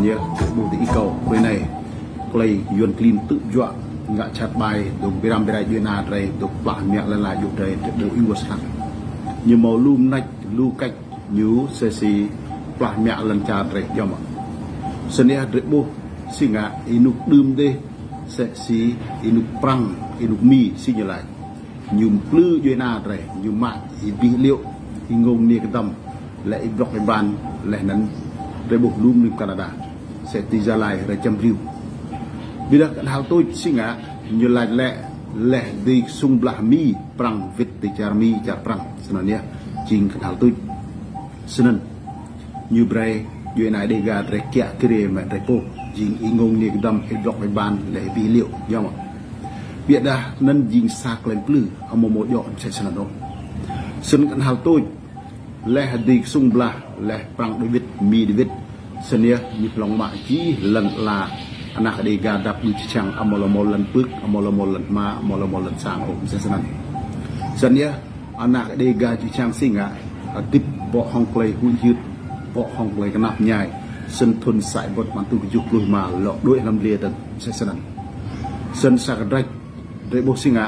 senanya bố thì cầu với này play yuan clean tự dọa ngã chặt bài được biram birai yuan à đây được bạn miệng lên lại được đây được yêu sát như màu lum nách lu cách nhú xe xì bạn miệng lên chặt đây cho mà senanya bố sinh ngã inuk đơm đây sẽ xí inuk prang inuk mi xí như lại nhung plư yuan à đây nhung mạng bị liệu ngông nia cái tâm lại block cái bàn lại nắn để buộc lum lên Canada sẽ tì ra lại rồi chăm riu vì đó hal tôi sinh ngã như lại lẹ đi sung blah mi prang vít đi char mi char prang sebenarnya jing hal tôi senen như bray như này đây gà rồi kia kiri mà rồi po jing ngông nia cái tâm block cái bàn lại bị liệu nhau mà biết dah nên jing sak lên plư ông một dọn sẽ senen đó sen hal tôi leh di sung blah leh prang David mi David senia ni plong ma ji lan la anak de gadap ni chang amolomol lan pึก amolomol lan ma amolomol lan sang om sesanan senia anak de ga ji chang singa tip bo hong play hun yut bo hong play kanap nhai sen thun sai bot man tu juk lu ma lo doi lam lia tan sesanan sen sak raj de bo singa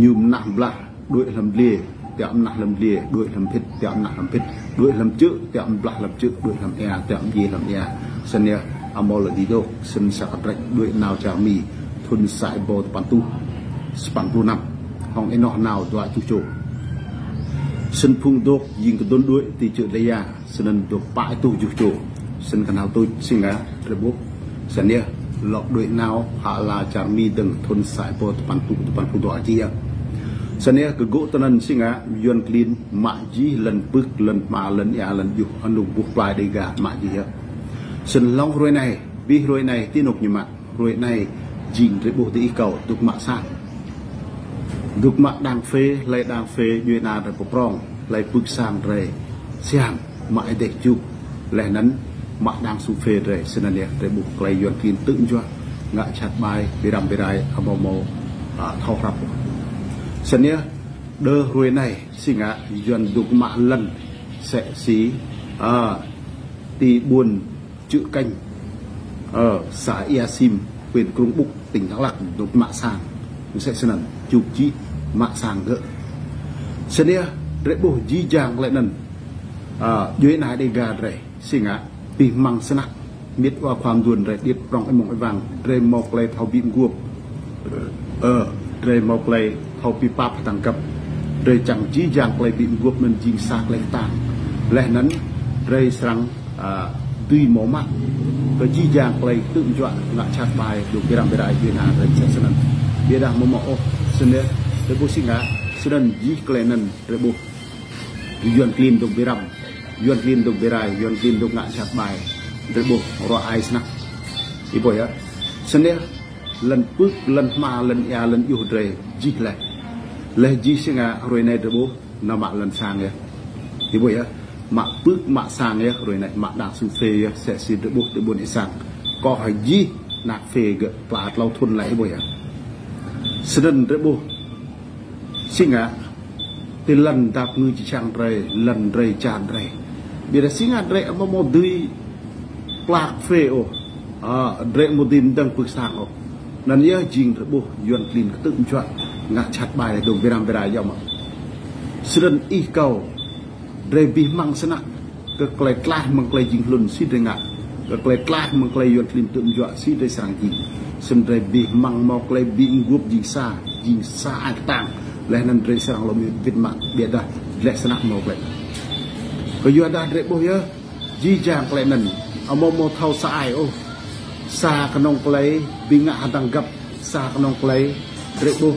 nyum nak blah doi lam lia tiệm nặng làm lìa đuổi làm thịt tiệm nặng làm thịt đuổi làm chữ tiệm bạc làm chữ đuổi làm e tiệm gì làm e sân nha amol là đi đâu sân sạc rạch đuổi nào chả mì thun sải bò bản tu bản tu năm hòng em nọ nào lại tu chỗ sân phun đốtยิงcái đốn đuổi thì chữ đây à sân đốt bãi tu chụp chỗ sân cái nào tôi xin á rồi bố sân nha lọt đuổi nào hạ là chả mì đừng thun sải bò bản tu đỏ chi à senia ke go tanan singa yuan clean ma ji len pึก len ma len ya len yu anu buh plai de ga ma ji ya sen long roi này bi roi này ti nok nyima roi này jing re bo ti kau tuk ma sa duk ma dang phê yuan na re prong lai pึก sang re siam ma de chu le nan ma dang su phê re senania re bu klai yuan clean tự cho ngạ chat bai biram birai amomo thau rap senia đơ ruồi này sinh ạ dần đục mạ lần sẽ xí tì buồn chữ canh ở xã Iasim huyện Krung Buk tỉnh Đắk Lắk đục mạ sàng sẽ sân chụp chi mạ sàng gỡ senia rễ bổ di giang lại nần dưới này đây gà rễ sinh ạ tì măng sân nặng miết quaความด่วนrễ điệp rong em mong vàng rễ mọc lệ thao bịm guộc rễ mọc lệ thau pipa tangkap dari chang ji jang play bị guộc nên jing sak lek tang leh nan dari serang tui momat ke ji jang play tự dọa ngạ chat bài được biram birai yuna dari sesanan dia dah momo sene rebu singa sedan ji klenan rebu yuan clean được biram yuan clean được birai yuan clean được ngạ chat bài rebu ro ai snack ibu ya sene lần pึก lần ma lần ya lần yu dre ji lại leh ji singa roi này rebu nama lần sang ya ibu ya mak pึก mak sang ya roi này mak dak su fe ya sẽ si rebu ni sang ko ha ji nak fe ge plat lau thun lại ibu ya seden rebu singa ti lần tap nu chi chang re lần re chan re bila singa re mo dui plat fe o re modin dang pึก sang o nan ya jing rebu yuan clean tự chọn ngạ chặt bài đồng biram birai yom seden i kau re bi mang senak ke klai klah mang klai jing lun si de ngạ ke klai klah mang klai yuan clean tự chọn si de sang jing sen re bi mang mau klai bi ngup jing sa tang leh nan re sang lo mi vit mak bia dah leh senak mau klai ko yu ada re bo ya ji jang klai nan amo thau sa ai o sa kanong klai bi ngạ tang gap sa kanong klai rebu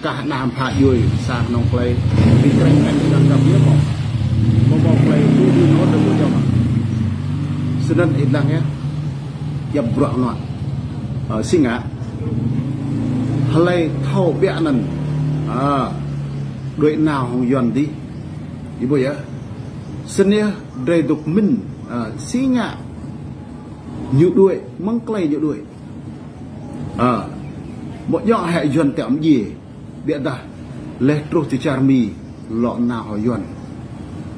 kah nam pha yui sa kanong klai bi kreng kan tang gap ya mo klai tu no de mo jama sedan ilang ya ya brak no singa halai thau bia nan doi nào hong yon di ibu ya senia dai duk min singa nyu đuôi măng clay nyu đuôi một nhỏ hệ yuan tẹm gì biết ta leh terus dicar mi lo na ho yuan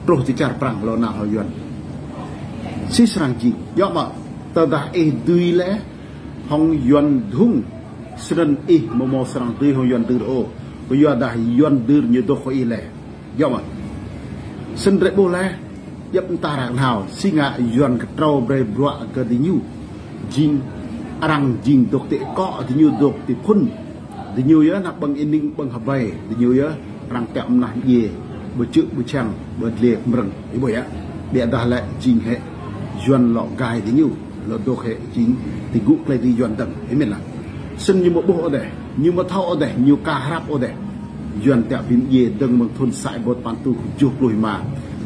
terus dicar perang lo na ho yuan si serang ji yo ma dah dui le hong yuan dung seren momo serang dui hong yuan dur o yo dah yuan dur như do khoi le yo ma sen re bo le yap tarang hao singa yuan ka trau bre bro ka di nyu jing arang jing dok te ko di nyu dok te phun di nyu ya nak bang ining bang habai di nyu ya rang te amnah ye bu chữ bu chang bu le mreng ibu ya dia dah le jing he yuan lo gai di nyu lo dok he jing ti gu klai di yuan tang amen la sen như một bộ ở đây như một thao ở đây nhiều ca harap ở đây yuan te pim ye deng mang thôn sai bot pan tu ju lùi mà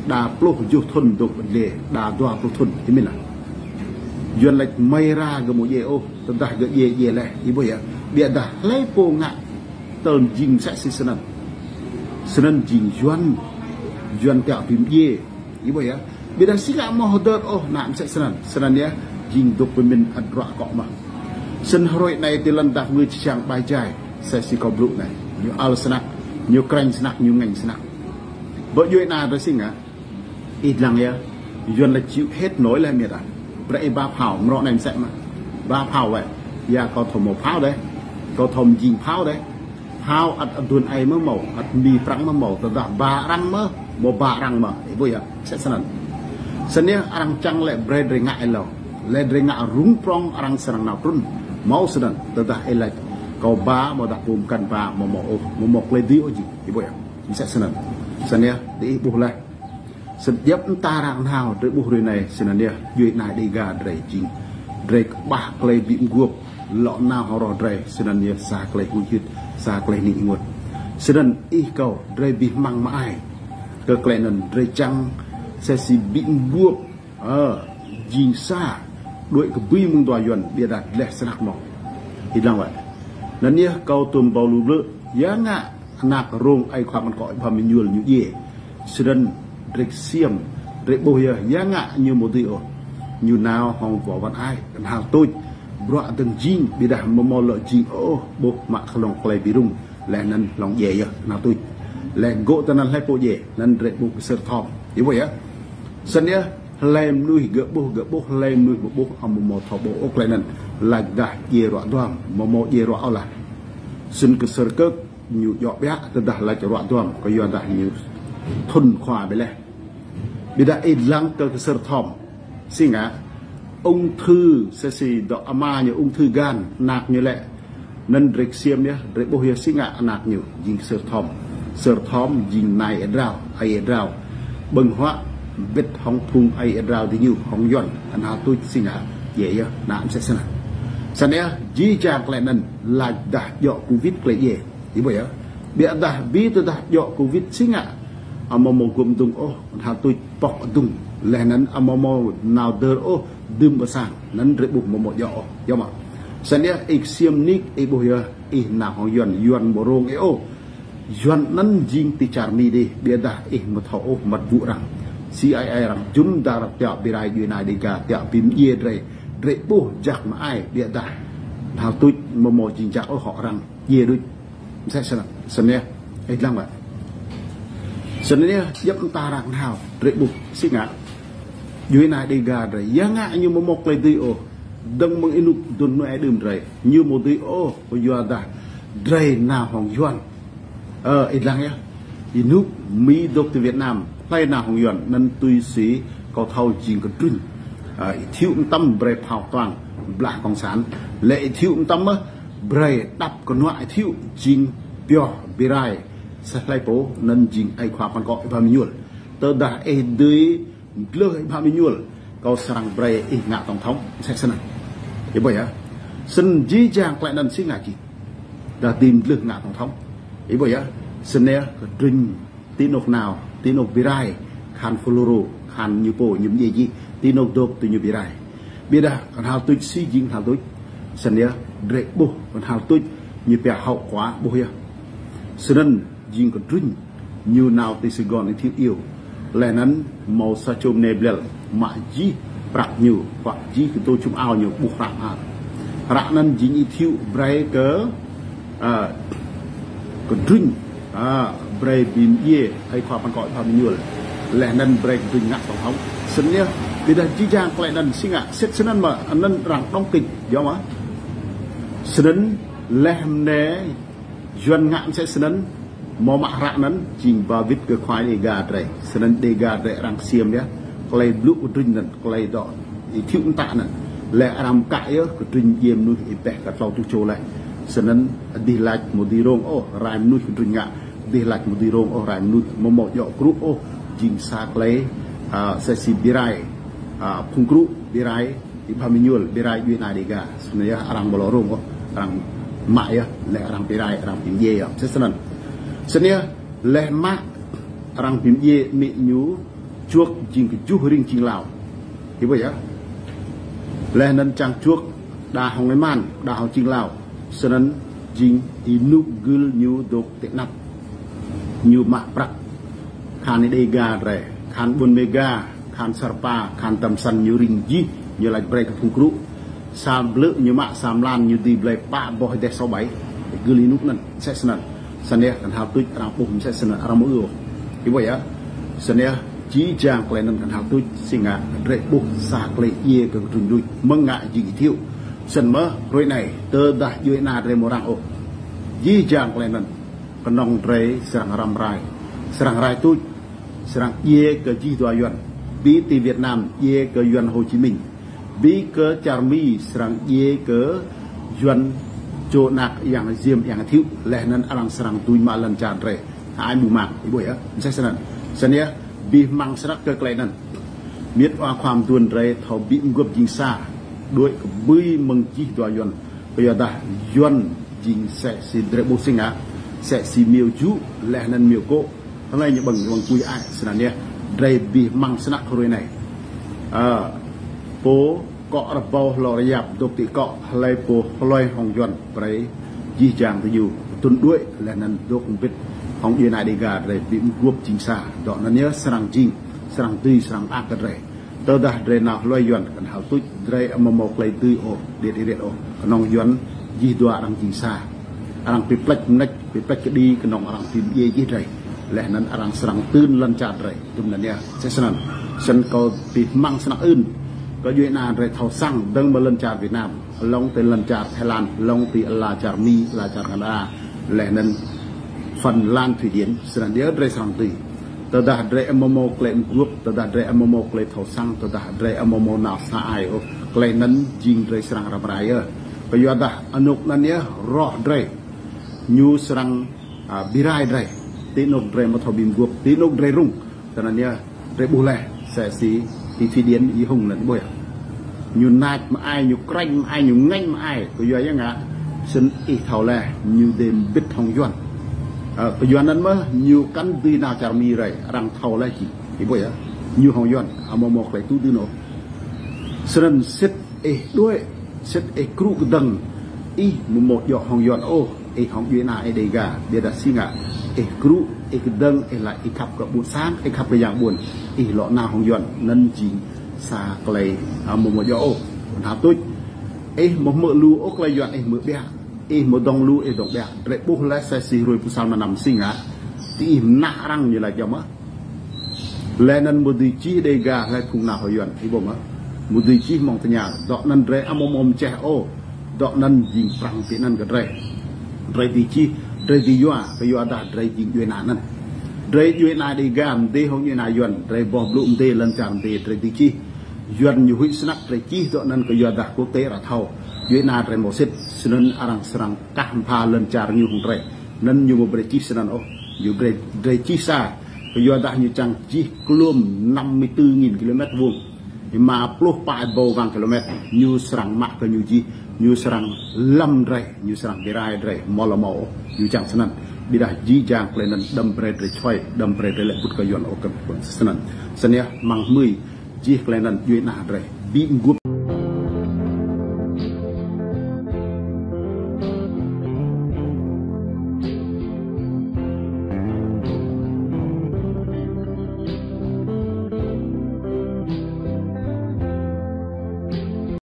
đà plo ju thôn dok le đà doa plo thôn amen la yuan lek mai ra ga mo ye o dah ga ye le ibu ya dia dah lai po nga ton jing sa si senan jing yuan te pim ye ibu ya bila sila mo hodot oh nak sa senan ya jing dok pemin adra ko ma sen horoi này thì lần đặt người chàng bài dài sẽ si có blue này nhiều al snack nhiều crank snack nhiều ngành snack vợ duy na rồi xin à ít lăng ya duyên là chịu hết nổi lên miệt à vậy ba phao rõ này sẽ mà ba phao vậy ya có thùng một phao đấy có thùng jing phao đấy phao ăn tuần ai mới màu ăn mì prang mới màu từ đó ba răng mơ một ba răng mà để bây giờ sẽ sân nhá ăn trăng lại bread rồi ngại lẩu lại rồi ngại rung prong ăn serang nào trun mau sedang tetap elak kau ba mau tak kumkan ba mau kledi oji ibu ya bisa senang senang di ibu lah setiap tarang hao dari ibu hari này senang dia duit naik diga dari jing dari bah kledi guop lọ nào horo dari senang dia sah kledi hujit sah kledi ingut senang kau dari bimang mai ke klenan dari cang sesi bim guop jing sah đuổi cái bì mông đòi yuan bia đặt lẹ snak mong hilang vậy nên nhé câu tôm bầu lúa lỡ giá ngạ nạc rong ai khoaมันgọi phàm mình nhuần như gì sân rịch xiêm rịch bồi giá ngạ như một điều như nào hòng vỏ văn ai hào tôi bọa từng jin bia đặt mò lợ jin ô bố mạ lòng play birung lẹ nên lòng dễ ya nào tôi lẹ gỗ tên là bộ dễ nên rịch bục sơ thom như vậy á sân nhé lem nuôi gỡ bố lem nuôi bố một thọ bố ốc lại nên là gà dê rọa đoam một dê rọa là xin cơ sở cơ nhiều dọ bé từ đó là cho rọa đoam có do đã nhiều thôn khoaไปเลยbây giờ ít lăng cơ sở thom xin ngã ung thư sẽ gì đó ama như ung thư gan nạc như lệ nên rịch xiêm nhé rịch bố hiệp xin ngã nạc nhiều dính sở thom dính này rào ai rào bừng hóa vết hong thùng ai rào thì nhiều hong yuan anh hao tôi xin hả dễ ya nam sẽ xem sau này di chạc lại nên là đã dọ covid lại dễ thì bây giờ bịa đã vì tôi đã dọ covid xin hả mà một gồm tung ô anh hao tôi bọc tung lại nên mà nào đỡ ô đâm vào sang nên rễ bụng một dọ mà sau này ít xiêm nick ít bây giờ ít nào hong yuan bộ rong ô yuan nên jing ti char mi đi bịa đã ít một thọ ô mặt vụ rằng CIA rằng chúng ta tiap birai United Diga tiap pim ye dre bu jak ma ai dia dah hal tu mo jing jak họ rằng ye du sẽ sene lang ba sene yap ta rằng hao dre bu sing ngạ United Diga dre ya ngạ như mo mok le ti o dang mang inu dun no ai dum dre như mo ti o yo da dre na hong yuan lang ya inu mi dok ti Việt Nam hay nào hồng yuan nên tuy sĩ có thâu chính có trinh thiếu tâm bề phào toàn là cộng sản lệ thiếu tâm bề đắp con ngoại thiếu chính bio birai sẽ lấy bố nên chính ai khoa còn gọi và mình nhuận tớ đã ai đuôi lơi và mình nhuận có sang bề ngạ tổng thống sẽ xem này thế bây giờ xin dí chàng lại nên xin ngạ gì đã tìm lương ngạ tổng thống thế bây giờ xin nè trinh tin nộp nào tin nộp birai khan floro khan như bộ những gì tin nộp đột từ như birai bây giờ còn hào tôi si dính hào tôi sân nhớ rễ bộ còn hào tôi như bè hậu quá bộ ya sân dính còn rinh như nào thì Sài Gòn thiếu yêu lẽ nắn màu sa chôm nề bèl mà gì bạc nhiều hoặc gì cái tôi chung ao nhiều buộc rạng nắn dính thiếu bray cớ còn rinh bray bìm ye hay khoa bằng gọi phàm nhuận lẽ nắn bray rinh ngã tổng thống sân nhớ Bila jijang kelainan singa set senan ma anan rang dong kịch do mà senan lehm ne juan ngạn sẽ senan mau mak rak nan jing ba vit ke khoai de ga tre senan de ga tre rang siam ya kelai blue udrin nan kelai do i thiu ta nan le ram ka yo ke trin yem nu i pe ka tlau tu cho lai senan di lak mudi rong o ram nu udrin nga di lak mudi rong o ram nu mo yo kru o jing sa kelai sẽ si birai phung kru birai di paminyul birai yuen adega sebenarnya orang bolorong oh orang mak ya le orang birai orang pimye ya sesenan sebenarnya le mak orang pimye mi nyu chuok jing ke ju ring jing lao hiểu ya le nan chang chuok da hong man da hong jing lao senan jing inu gul nyu dok tek nap nyu mak prak khan dega re khan bun mega khan sarpa khan tam san nyu ring ji như là break phung kru sam lự như mạ sam lan như đi break ba boy de 67 gửi nút nè sẽ sân sân này cần hào tui làm bùm sẽ sân làm mưa cái vậy á sân này chỉ trang cái nên cần hào tui sinh ngạ break bùm sạc lấy ye cái rừng đuôi măng ngạ gì thiếu sân mơ rồi này tơ đã dưới na re morang ô chỉ trang cái nên cần nong re serang rai tui serang ye cái gì doa yuan bí tì Việt Nam ye cái yuan Hồ Chí Minh bí ke Charmi serang ye ke juan cho nak yang ziam yang thiu leh nan alang serang tui ma lan chan re ai mu mak ibu ya saya senan senia bi mang serak ke klainan miet wa kham tuan re thau bi ngup jing sa doi ke bui meng chi do yuan ya dah yuan jing se si dre bo singa se si miu ju leh nan miu ko ngai như bang kui ai senan ya dre bi mang senak roi này po cọ rập bầu lò dạp đục tị cọ lấy po loi hồng yuan phải di chàng từ nhiều tuần đuôi là nên đục biết hồng yuan này đi gà để bị guốc chính xa đó là nhớ sang jing sang tươi sang ác cái này tớ đã để nào loi yuan cần hảo tụi để mà một lấy tươi ô để ô nong yuan di đọa đang chính xa đang bị plek đi cái nong đang tìm ye gì đây là nên đang sang tươn lần chặt đây tụm là nhớ sẽ sang sân cầu bị mang sang ưn có duyên nào rồi thầu xăng đừng mà lần chặt Việt Nam long từ lần chặt Thái Lan long từ là chặt mi là chặt Canada lẽ nên phần Lan thủy điển sẽ là nhớ rồi sang từ từ đã rồi MMO claim group từ đã rồi MMO claim thầu xăng từ đã rồi MMO nào xa ai ô claim nên jing rồi sang ra bài ơ bây giờ đã anuk nên nhớ rõ rồi như sang birai rồi tin nộp rồi mà thầu bìm group tin nộp rồi rung cho nên nhớ rồi bù lẻ sẽ xí thì phi điển ý hùng lần bồi nhiều nát mà ai nhiều canh mà ai nhiều nhanh mà ai bây giờ nhá xin ít thầu lẻ nhiều đêm biết hồng yuan bây giờนั้นmà nhiều căn tư nào chả mi rồi rằng thầu lẻ chỉ thì bồi nhiều hồng yuan một cái tu tư nó xin xếp đuôi xếp kru đằng một giọt hồng yuan ô hồng yuan này đây gà để đặt xin ngạ kru cái đằng lại khắp cả buồn sáng khắp cái dạng buồn lọ nào hồng yuan nên chỉ xa clay một giọt ô hạp tôi một mỡ lu ô clay yuan mỡ bẹ một dòng lu dòng bẹ để bốc lấy xe xì rồi phụ sao mà nằm sinh á thì nã răng như là chồng á lên nên một đi chi đây gà lại cùng nào hồng yuan thì bông á một đi chi mong từ nhà dọ nên rễ mồm che ô dọ nên dình phẳng thì nên cái rễ đi chi rễ đi yuan bây giờ đã rễ dình yuan nạn rễ yuan đi gam đi hồng yuan yuan rễ bò lụm đi lần chạm đi rễ đi chi yuan nhiều huy snack rễ chi dọ nên cái yuan đã quốc tế là thâu yuan rễ một xích nên arang serang cam pha lần chạm nhiều hồng rễ nên nhiều một rễ chi nên ô nhiều rễ chi xa cái yuan đã nhiều chẳng chi luôn 54.000 km vuông mà plus 8 km như serang mak cái như serang lâm rễ như serang birai rễ mò như chẳng senan bila jijang plenan dam bread choi dam bread le put ka yon okap senan senia mang mui ji plenan yuna re bi ngup